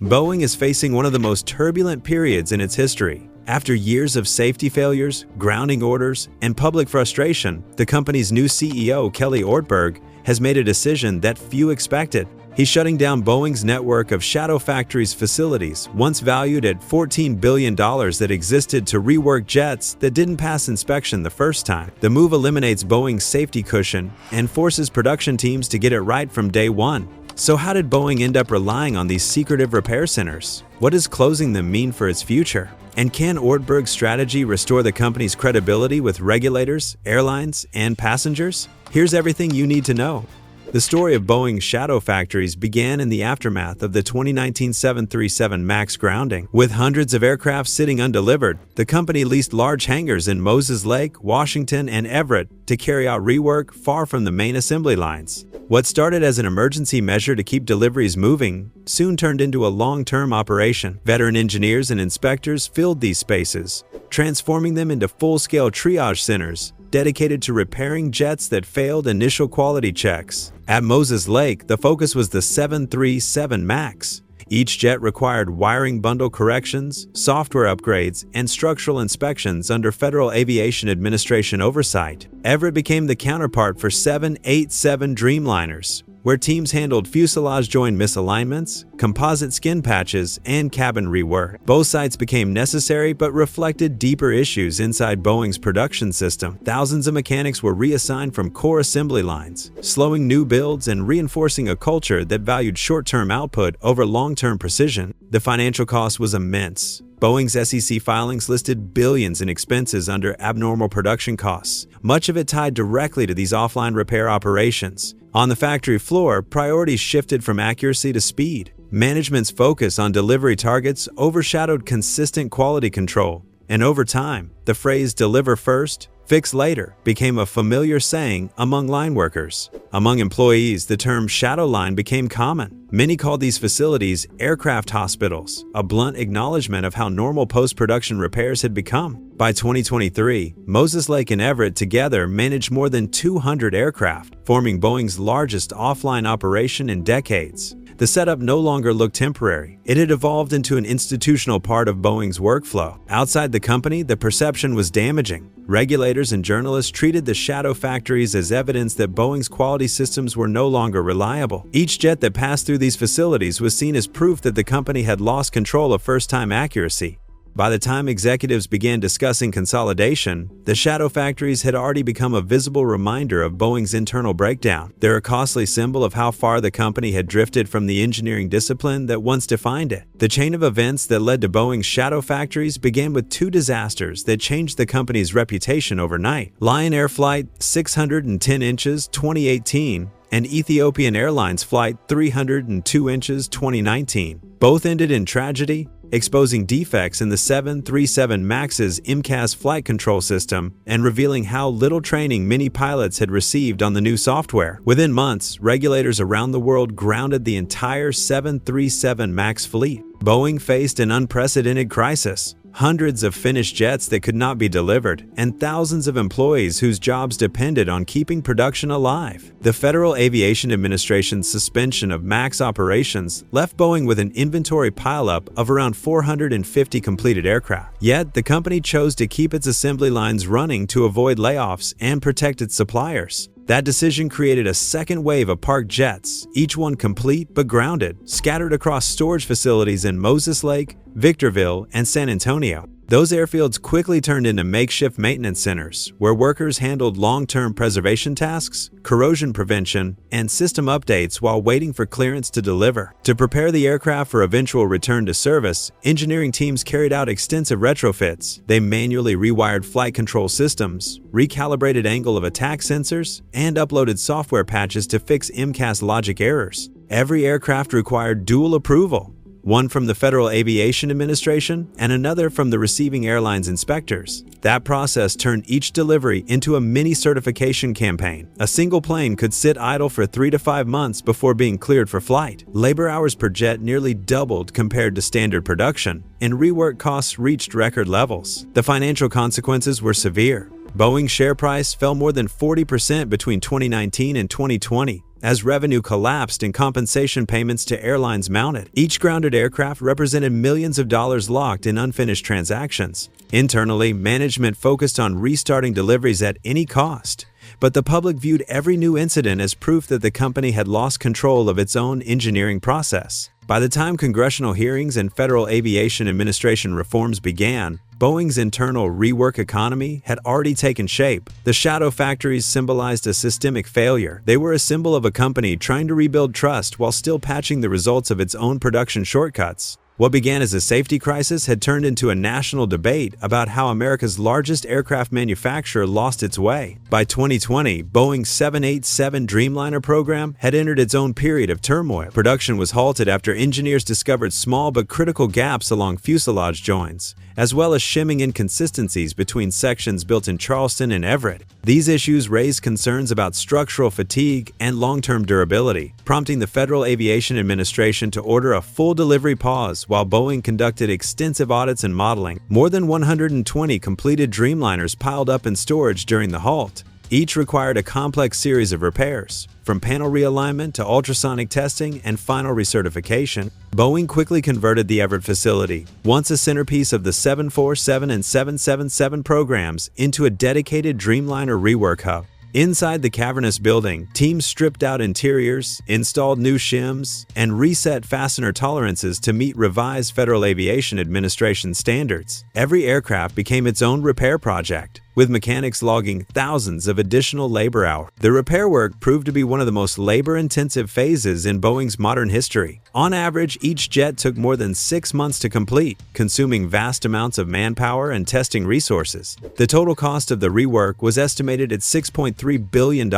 Boeing is facing one of the most turbulent periods in its history. After years of safety failures, grounding orders, and public frustration, the company's new CEO, Kelly Ortberg, has made a decision that few expected. He's shutting down Boeing's network of shadow factories facilities, once valued at $14 billion, that existed to rework jets that didn't pass inspection the first time. The move eliminates Boeing's safety cushion and forces production teams to get it right from day one. So how did Boeing end up relying on these secretive repair centers? What does closing them mean for its future? And can Ortberg's strategy restore the company's credibility with regulators, airlines, and passengers? Here's everything you need to know. The story of Boeing's shadow factories began in the aftermath of the 2019 737 MAX grounding. With hundreds of aircraft sitting undelivered, the company leased large hangars in Moses Lake, Washington, and Everett to carry out rework far from the main assembly lines. What started as an emergency measure to keep deliveries moving soon turned into a long-term operation. Veteran engineers and inspectors filled these spaces, transforming them into full-scale triage centers dedicated to repairing jets that failed initial quality checks. At Moses Lake, the focus was the 737 MAX. Each jet required wiring bundle corrections, software upgrades, and structural inspections under Federal Aviation Administration oversight. Everett became the counterpart for 787 Dreamliners, where teams handled fuselage joint misalignments, composite skin patches, and cabin rework. Both sites became necessary but reflected deeper issues inside Boeing's production system. Thousands of mechanics were reassigned from core assembly lines, slowing new builds and reinforcing a culture that valued short-term output over long-term precision. The financial cost was immense. Boeing's SEC filings listed billions in expenses under abnormal production costs, much of it tied directly to these offline repair operations. On the factory floor, priorities shifted from accuracy to speed. Management's focus on delivery targets overshadowed consistent quality control, and over time, the phrase "deliver first, fix later" became a familiar saying among line workers. Among employees, the term shadow line became common. Many called these facilities aircraft hospitals, a blunt acknowledgement of how normal post-production repairs had become. By 2023, Moses Lake and Everett together managed more than 200 aircraft, forming Boeing's largest offline operation in decades. The setup no longer looked temporary. It had evolved into an institutional part of Boeing's workflow. Outside the company, the perception was damaging. Regulators and journalists treated the shadow factories as evidence that Boeing's quality systems were no longer reliable. Each jet that passed through these facilities was seen as proof that the company had lost control of first-time accuracy. By the time executives began discussing consolidation, the shadow factories had already become a visible reminder of Boeing's internal breakdown. They're a costly symbol of how far the company had drifted from the engineering discipline that once defined it. The chain of events that led to Boeing's shadow factories began with two disasters that changed the company's reputation overnight: Lion Air Flight 610 inches 2018 and Ethiopian Airlines Flight 302 inches 2019. Both ended in tragedy, exposing defects in the 737 MAX's MCAS flight control system and revealing how little training many pilots had received on the new software. Within months, regulators around the world grounded the entire 737 MAX fleet. Boeing faced an unprecedented crisis. Hundreds of finished jets that could not be delivered, and thousands of employees whose jobs depended on keeping production alive. The Federal Aviation Administration's suspension of MAX operations left Boeing with an inventory pileup of around 450 completed aircraft. Yet, the company chose to keep its assembly lines running to avoid layoffs and protect its suppliers. That decision created a second wave of parked jets, each one complete but grounded, scattered across storage facilities in Moses Lake, Victorville, and San Antonio. Those airfields quickly turned into makeshift maintenance centers, where workers handled long-term preservation tasks, corrosion prevention, and system updates while waiting for clearance to deliver. To prepare the aircraft for eventual return to service, engineering teams carried out extensive retrofits. They manually rewired flight control systems, recalibrated angle of attack sensors, and uploaded software patches to fix MCAS logic errors. Every aircraft required dual approval, one from the Federal Aviation Administration and another from the receiving airline's inspectors. That process turned each delivery into a mini certification campaign. A single plane could sit idle for 3 to 5 months before being cleared for flight. Labor hours per jet nearly doubled compared to standard production, and rework costs reached record levels. The financial consequences were severe. Boeing's share price fell more than 40% between 2019 and 2020. as revenue collapsed and compensation payments to airlines mounted. Each grounded aircraft represented millions of dollars locked in unfinished transactions. Internally, management focused on restarting deliveries at any cost, but the public viewed every new incident as proof that the company had lost control of its own engineering process. By the time congressional hearings and Federal Aviation Administration reforms began, Boeing's internal rework economy had already taken shape. The shadow factories symbolized a systemic failure. They were a symbol of a company trying to rebuild trust while still patching the results of its own production shortcuts. What began as a safety crisis had turned into a national debate about how America's largest aircraft manufacturer lost its way. By 2020, Boeing's 787 Dreamliner program had entered its own period of turmoil. Production was halted after engineers discovered small but critical gaps along fuselage joints, as well as shimming inconsistencies between sections built in Charleston and Everett. These issues raised concerns about structural fatigue and long-term durability, prompting the Federal Aviation Administration to order a full delivery pause while Boeing conducted extensive audits and modeling. More than 120 completed Dreamliners piled up in storage during the halt. Each required a complex series of repairs, from panel realignment to ultrasonic testing and final recertification. Boeing quickly converted the Everett facility, once a centerpiece of the 747 and 777 programs, into a dedicated Dreamliner rework hub. Inside the cavernous building, teams stripped out interiors, installed new shims, and reset fastener tolerances to meet revised Federal Aviation Administration standards. Every aircraft became its own repair project, with mechanics logging thousands of additional labor hours. The repair work proved to be one of the most labor-intensive phases in Boeing's modern history. On average, each jet took more than 6 months to complete, consuming vast amounts of manpower and testing resources. The total cost of the rework was estimated at $6.3 billion,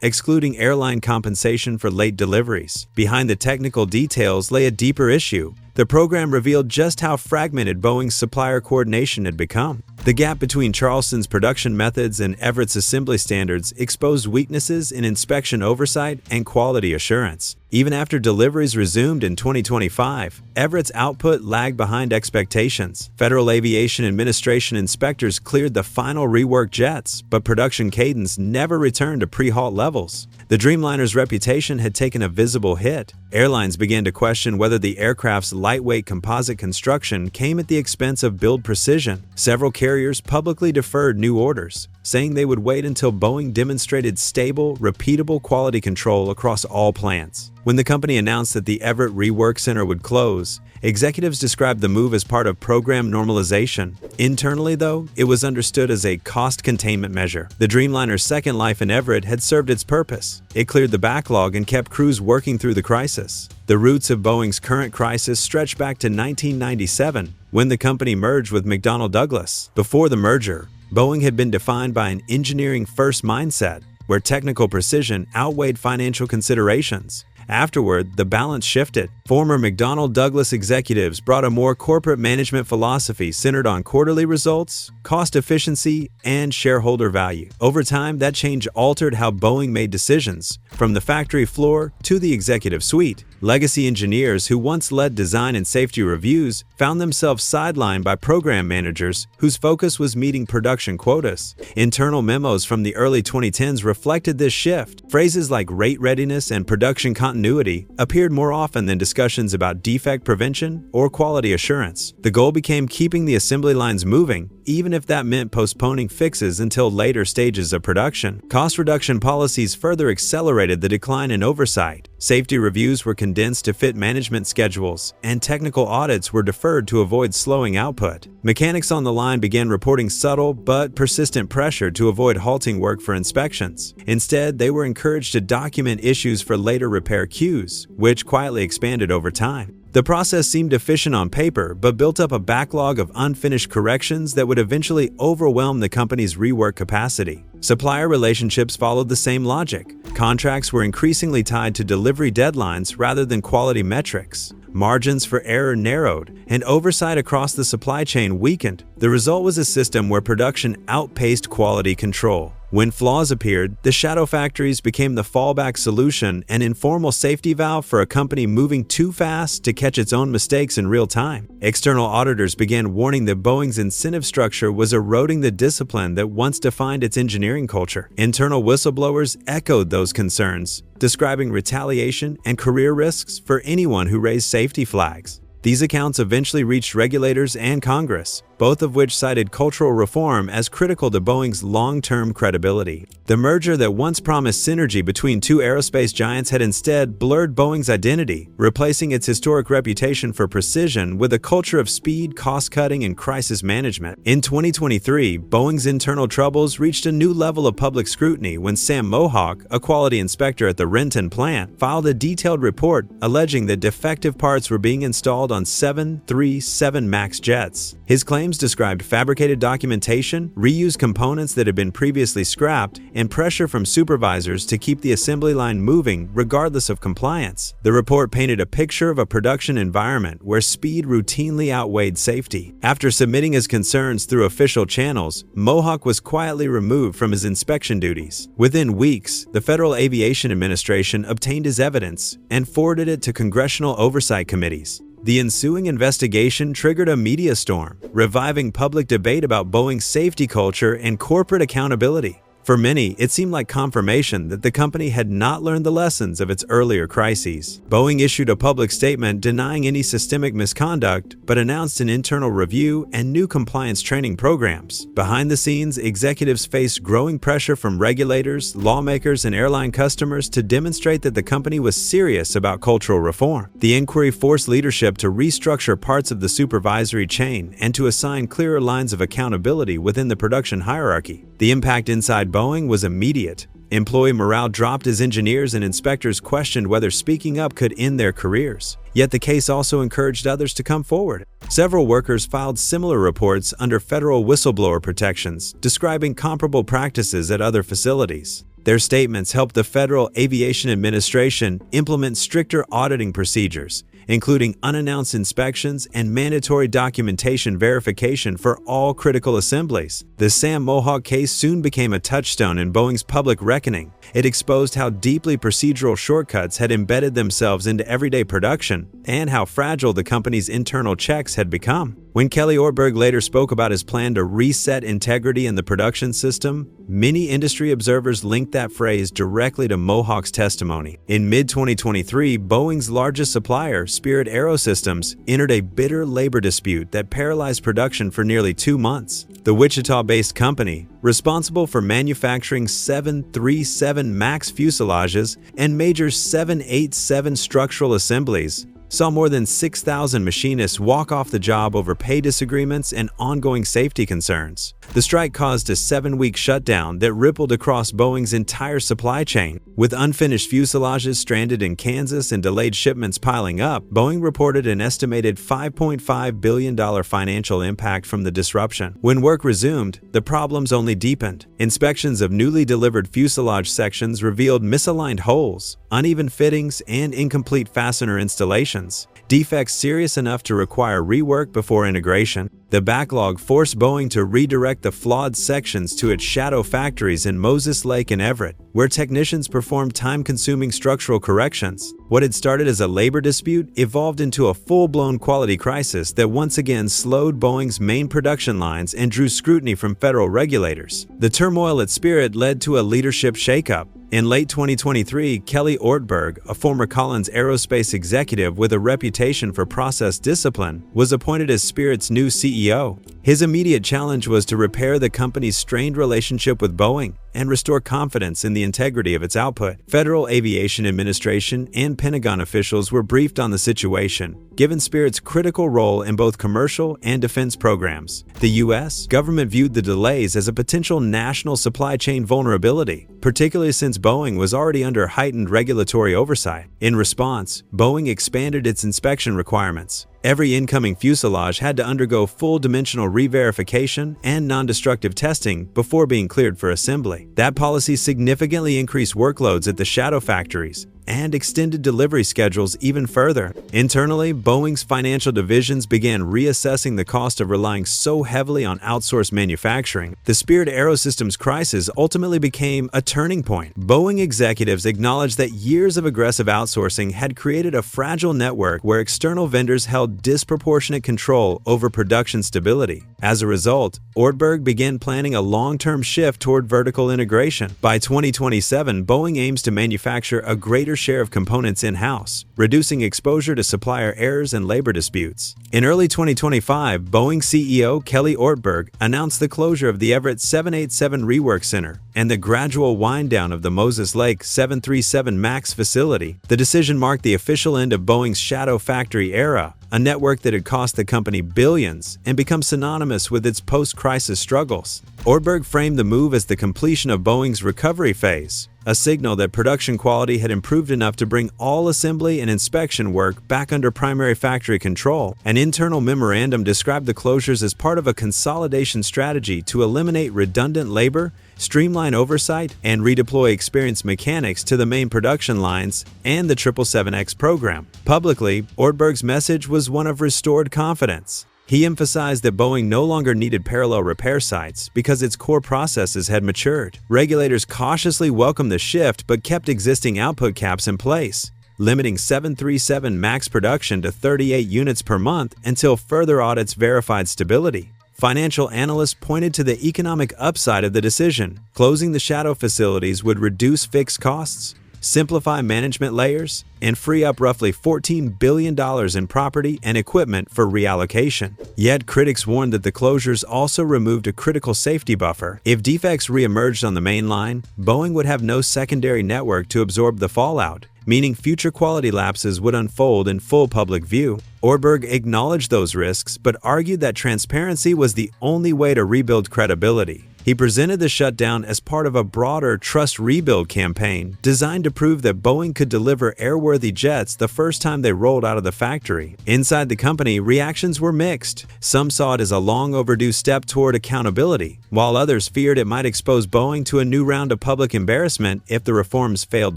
excluding airline compensation for late deliveries. Behind the technical details lay a deeper issue. The program revealed just how fragmented Boeing's supplier coordination had become. The gap between Charleston's production methods and Everett's assembly standards exposed weaknesses in inspection oversight and quality assurance. Even after deliveries resumed in 2025, Everett's output lagged behind expectations. Federal Aviation Administration inspectors cleared the final reworked jets, but production cadence never returned to pre-halt levels. The Dreamliner's reputation had taken a visible hit. Airlines began to question whether the aircraft's lightweight composite construction came at the expense of build precision. Several carriers publicly deferred new orders, saying they would wait until Boeing demonstrated stable, repeatable quality control across all plants. When the company announced that the Everett Rework Center would close, executives described the move as part of program normalization. Internally, though, it was understood as a cost containment measure. The Dreamliner's second life in Everett had served its purpose. It cleared the backlog and kept crews working through the crisis. The roots of Boeing's current crisis stretch back to 1997, when the company merged with McDonnell Douglas. Before the merger, Boeing had been defined by an engineering-first mindset, where technical precision outweighed financial considerations. Afterward, the balance shifted. Former McDonnell Douglas executives brought a more corporate management philosophy centered on quarterly results, cost efficiency, and shareholder value. Over time, that change altered how Boeing made decisions, from the factory floor to the executive suite. Legacy engineers who once led design and safety reviews found themselves sidelined by program managers whose focus was meeting production quotas. Internal memos from the early 2010s reflected this shift. Phrases like rate readiness and production continuity appeared more often than discussions about defect prevention or quality assurance. The goal became keeping the assembly lines moving, even if that meant postponing fixes until later stages of production. Cost reduction policies further accelerated the decline in oversight. Safety reviews were condensed to fit management schedules, and technical audits were deferred to avoid slowing output. Mechanics on the line began reporting subtle but persistent pressure to avoid halting work for inspections. Instead, they were encouraged to document issues for later repair queues, which quietly expanded over time. The process seemed efficient on paper, but built up a backlog of unfinished corrections that would eventually overwhelm the company's rework capacity. Supplier relationships followed the same logic. Contracts were increasingly tied to delivery deadlines rather than quality metrics. Margins for error narrowed, and oversight across the supply chain weakened. The result was a system where production outpaced quality control. When flaws appeared, the shadow factories became the fallback solution, an informal safety valve for a company moving too fast to catch its own mistakes in real time. External auditors began warning that Boeing's incentive structure was eroding the discipline that once defined its engineering culture. Internal whistleblowers echoed those concerns, describing retaliation and career risks for anyone who raised safety flags. These accounts eventually reached regulators and Congress, both of which cited cultural reform as critical to Boeing's long-term credibility. The merger that once promised synergy between two aerospace giants had instead blurred Boeing's identity, replacing its historic reputation for precision with a culture of speed, cost-cutting, and crisis management. In 2023, Boeing's internal troubles reached a new level of public scrutiny when Sam Mohawk, a quality inspector at the Renton plant, filed a detailed report alleging that defective parts were being installed on 737 MAX jets. His claims described fabricated documentation, reused components that had been previously scrapped, and pressure from supervisors to keep the assembly line moving regardless of compliance. The report painted a picture of a production environment where speed routinely outweighed safety. After submitting his concerns through official channels, Mohawk was quietly removed from his inspection duties. Within weeks, the Federal Aviation Administration obtained his evidence and forwarded it to congressional oversight committees. The ensuing investigation triggered a media storm, reviving public debate about Boeing's safety culture and corporate accountability. For many, it seemed like confirmation that the company had not learned the lessons of its earlier crises. Boeing issued a public statement denying any systemic misconduct, but announced an internal review and new compliance training programs. Behind the scenes, executives faced growing pressure from regulators, lawmakers, and airline customers to demonstrate that the company was serious about cultural reform. The inquiry forced leadership to restructure parts of the supervisory chain and to assign clearer lines of accountability within the production hierarchy. The impact inside Boeing was immediate. Employee morale dropped as engineers and inspectors questioned whether speaking up could end their careers. Yet the case also encouraged others to come forward. Several workers filed similar reports under federal whistleblower protections, describing comparable practices at other facilities. Their statements helped the Federal Aviation Administration implement stricter auditing procedures, including unannounced inspections and mandatory documentation verification for all critical assemblies. The Sam Mohawk case soon became a touchstone in Boeing's public reckoning. It exposed how deeply procedural shortcuts had embedded themselves into everyday production and how fragile the company's internal checks had become. When Kelly Ortberg later spoke about his plan to reset integrity in the production system, many industry observers linked that phrase directly to Mohawk's testimony. In mid-2023, Boeing's largest supplier, Spirit AeroSystems, entered a bitter labor dispute that paralyzed production for nearly 2 months. The Wichita-based company, responsible for manufacturing 737 MAX fuselages and major 787 structural assemblies, saw more than 6,000 machinists walk off the job over pay disagreements and ongoing safety concerns. The strike caused a 7-week shutdown that rippled across Boeing's entire supply chain. With unfinished fuselages stranded in Kansas and delayed shipments piling up, Boeing reported an estimated $5.5 billion financial impact from the disruption. When work resumed, the problems only deepened. Inspections of newly delivered fuselage sections revealed misaligned holes, uneven fittings, and incomplete fastener installations. Defects serious enough to require rework before integration. The backlog forced Boeing to redirect the flawed sections to its shadow factories in Moses Lake and Everett, where technicians performed time-consuming structural corrections. What had started as a labor dispute evolved into a full-blown quality crisis that once again slowed Boeing's main production lines and drew scrutiny from federal regulators. The turmoil at Spirit led to a leadership shakeup. In late 2023, Kelly Ortberg, a former Collins Aerospace executive with a reputation for process discipline, was appointed as Spirit's new CEO. His immediate challenge was to repair the company's strained relationship with Boeing and restore confidence in the integrity of its output. Federal Aviation Administration and Pentagon officials were briefed on the situation, given Spirit's critical role in both commercial and defense programs. The U.S. government viewed the delays as a potential national supply chain vulnerability, particularly since Boeing was already under heightened regulatory oversight. In response, Boeing expanded its inspection requirements. Every incoming fuselage had to undergo full dimensional re-verification and non-destructive testing before being cleared for assembly. That policy significantly increased workloads at the shadow factories and extended delivery schedules even further. Internally, Boeing's financial divisions began reassessing the cost of relying so heavily on outsourced manufacturing. The Spirit AeroSystems crisis ultimately became a turning point. Boeing executives acknowledged that years of aggressive outsourcing had created a fragile network where external vendors held disproportionate control over production stability. As a result, Ortberg began planning a long-term shift toward vertical integration. By 2027, Boeing aims to manufacture a greater share of components in-house, reducing exposure to supplier errors and labor disputes. In early 2025, Boeing CEO Kelly Ortberg announced the closure of the Everett 787 Rework Center and the gradual wind-down of the Moses Lake 737 MAX facility. The decision marked the official end of Boeing's shadow factory era, a network that had cost the company billions and become synonymous with its post-crisis struggles. Ortberg framed the move as the completion of Boeing's recovery phase, a signal that production quality had improved enough to bring all assembly and inspection work back under primary factory control. An internal memorandum described the closures as part of a consolidation strategy to eliminate redundant labor, streamline oversight, and redeploy experienced mechanics to the main production lines and the 777X program. Publicly, Ortberg's message was one of restored confidence. He emphasized that Boeing no longer needed parallel repair sites because its core processes had matured. Regulators cautiously welcomed the shift but kept existing output caps in place, limiting 737 MAX production to 38 units per month until further audits verified stability. Financial analysts pointed to the economic upside of the decision. Closing the shadow facilities would reduce fixed costs, simplify management layers, and free up roughly $14 billion in property and equipment for reallocation. Yet critics warned that the closures also removed a critical safety buffer. If defects reemerged on the main line, Boeing would have no secondary network to absorb the fallout, meaning future quality lapses would unfold in full public view. Ortberg acknowledged those risks but argued that transparency was the only way to rebuild credibility. He presented the shutdown as part of a broader trust rebuild campaign designed to prove that Boeing could deliver airworthy jets the first time they rolled out of the factory. Inside the company, reactions were mixed. Some saw it as a long overdue step toward accountability, while others feared it might expose Boeing to a new round of public embarrassment if the reforms failed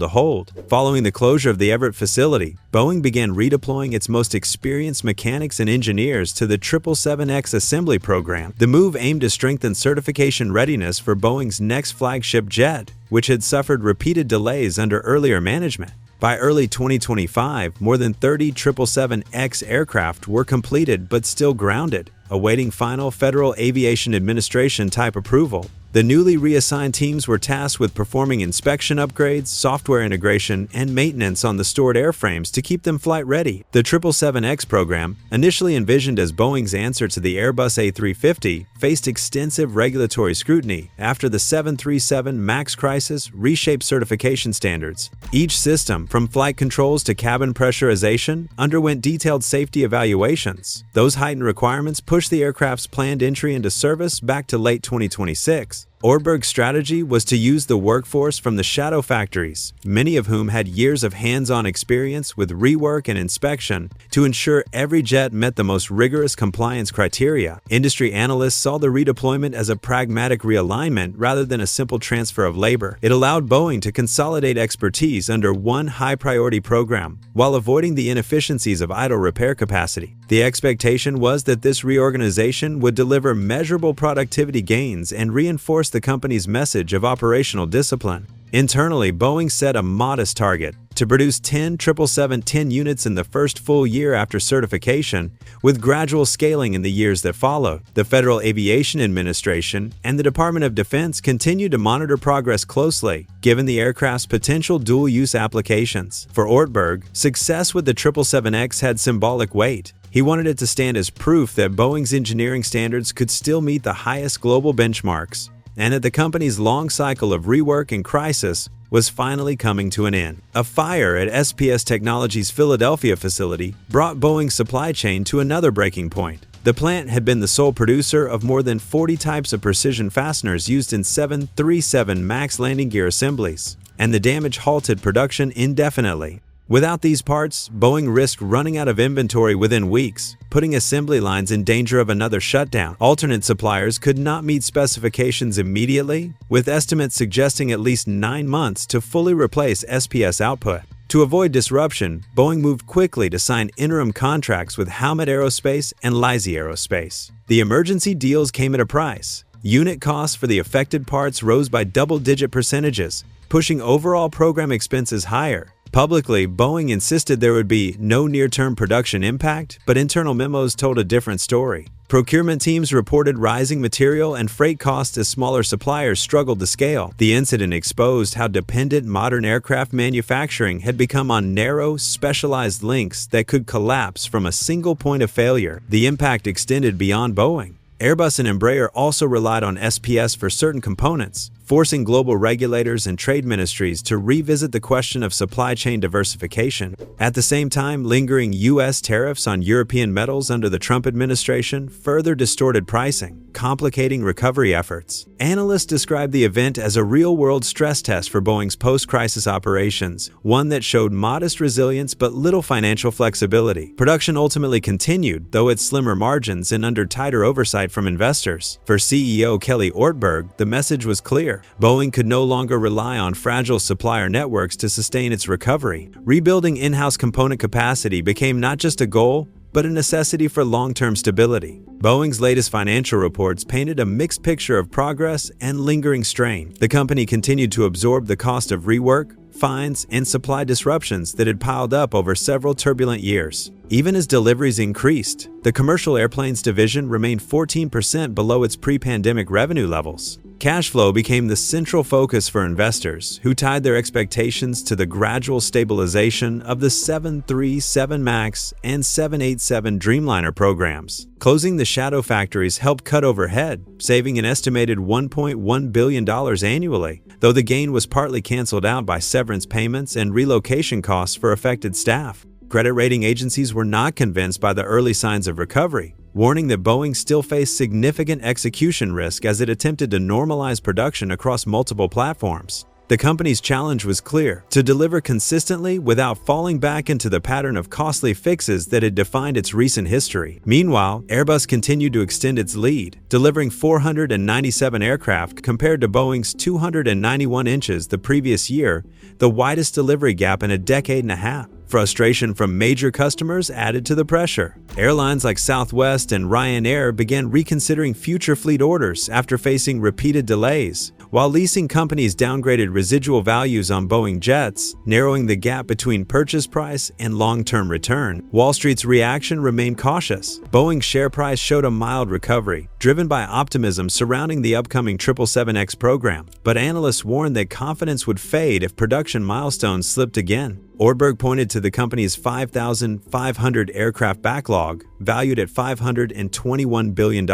to hold. Following the closure of the Everett facility, Boeing began redeploying its most experienced mechanics and engineers to the 777X assembly program. The move aimed to strengthen certification readiness for Boeing's next flagship jet, which had suffered repeated delays under earlier management. By early 2025, more than 30 777X aircraft were completed but still grounded, awaiting final Federal Aviation Administration type approval. The newly reassigned teams were tasked with performing inspection upgrades, software integration, and maintenance on the stored airframes to keep them flight ready. The 777X program, initially envisioned as Boeing's answer to the Airbus A350, faced extensive regulatory scrutiny after the 737 MAX crisis reshaped certification standards. Each system, from flight controls to cabin pressurization, underwent detailed safety evaluations. Those heightened requirements pushed the aircraft's planned entry into service back to late 2026. Ortberg's strategy was to use the workforce from the shadow factories, many of whom had years of hands-on experience with rework and inspection, to ensure every jet met the most rigorous compliance criteria. Industry analysts saw the redeployment as a pragmatic realignment rather than a simple transfer of labor. It allowed Boeing to consolidate expertise under one high-priority program, while avoiding the inefficiencies of idle repair capacity. The expectation was that this reorganization would deliver measurable productivity gains and reinforce the company's message of operational discipline. Internally, Boeing set a modest target to produce 10 777-10 units in the first full year after certification, with gradual scaling in the years that followed. The Federal Aviation Administration and the Department of Defense continued to monitor progress closely, given the aircraft's potential dual-use applications. For Ortberg, success with the 777X had symbolic weight. He wanted it to stand as proof that Boeing's engineering standards could still meet the highest global benchmarks, and that the company's long cycle of rework and crisis was finally coming to an end. A fire at SPS Technologies' Philadelphia facility brought Boeing's supply chain to another breaking point. The plant had been the sole producer of more than 40 types of precision fasteners used in 737 MAX landing gear assemblies, and the damage halted production indefinitely. Without these parts, Boeing risked running out of inventory within weeks, putting assembly lines in danger of another shutdown. Alternate suppliers could not meet specifications immediately, with estimates suggesting at least 9 months to fully replace SPS output. To avoid disruption, Boeing moved quickly to sign interim contracts with Howmet Aerospace and Lizzie Aerospace. The emergency deals came at a price. Unit costs for the affected parts rose by double-digit percentages, pushing overall program expenses higher. Publicly, Boeing insisted there would be no near-term production impact, but internal memos told a different story. Procurement teams reported rising material and freight costs as smaller suppliers struggled to scale. The incident exposed how dependent modern aircraft manufacturing had become on narrow, specialized links that could collapse from a single point of failure. The impact extended beyond Boeing. Airbus and Embraer also relied on SPS for certain components, forcing global regulators and trade ministries to revisit the question of supply chain diversification. At the same time, lingering U.S. tariffs on European metals under the Trump administration further distorted pricing, complicating recovery efforts. Analysts describe the event as a real-world stress test for Boeing's post-crisis operations, one that showed modest resilience but little financial flexibility. Production ultimately continued, though at slimmer margins and under tighter oversight from investors. For CEO Kelly Ortberg, the message was clear. Boeing could no longer rely on fragile supplier networks to sustain its recovery. Rebuilding in-house component capacity became not just a goal, but a necessity for long-term stability. Boeing's latest financial reports painted a mixed picture of progress and lingering strain. The company continued to absorb the cost of rework, fines, and supply disruptions that had piled up over several turbulent years. Even as deliveries increased, the commercial airplanes division remained 14% below its pre-pandemic revenue levels. Cash flow became the central focus for investors, who tied their expectations to the gradual stabilization of the 737 MAX and 787 Dreamliner programs. Closing the shadow factories helped cut overhead, saving an estimated $1.1 billion annually, though the gain was partly canceled out by severance payments and relocation costs for affected staff. Credit rating agencies were not convinced by the early signs of recovery, warning that Boeing still faced significant execution risk as it attempted to normalize production across multiple platforms. The company's challenge was clear: to deliver consistently without falling back into the pattern of costly fixes that had defined its recent history. Meanwhile, Airbus continued to extend its lead, delivering 497 aircraft compared to Boeing's 291 inches the previous year, the widest delivery gap in a decade and a half. Frustration from major customers added to the pressure. Airlines like Southwest and Ryanair began reconsidering future fleet orders after facing repeated delays, while leasing companies downgraded residual values on Boeing jets, narrowing the gap between purchase price and long-term return. Wall Street's reaction remained cautious. Boeing's share price showed a mild recovery, driven by optimism surrounding the upcoming 777X program, but analysts warned that confidence would fade if production milestones slipped again. Ortberg pointed to the company's 5,500 aircraft backlog, valued at $521 billion,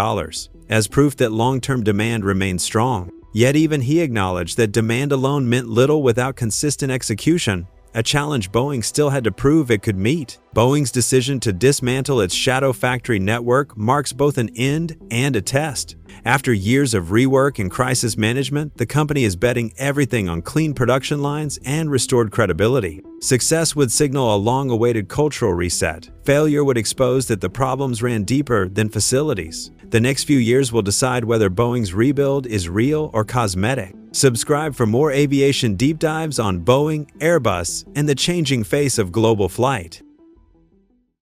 as proof that long-term demand remained strong. Yet even he acknowledged that demand alone meant little without consistent execution, a challenge Boeing still had to prove it could meet. Boeing's decision to dismantle its shadow factory network marks both an end and a test. After years of rework and crisis management, the company is betting everything on clean production lines and restored credibility. Success would signal a long-awaited cultural reset. Failure would expose that the problems ran deeper than facilities. The next few years will decide whether Boeing's rebuild is real or cosmetic. Subscribe for more aviation deep dives on Boeing, Airbus, and the changing face of global flight.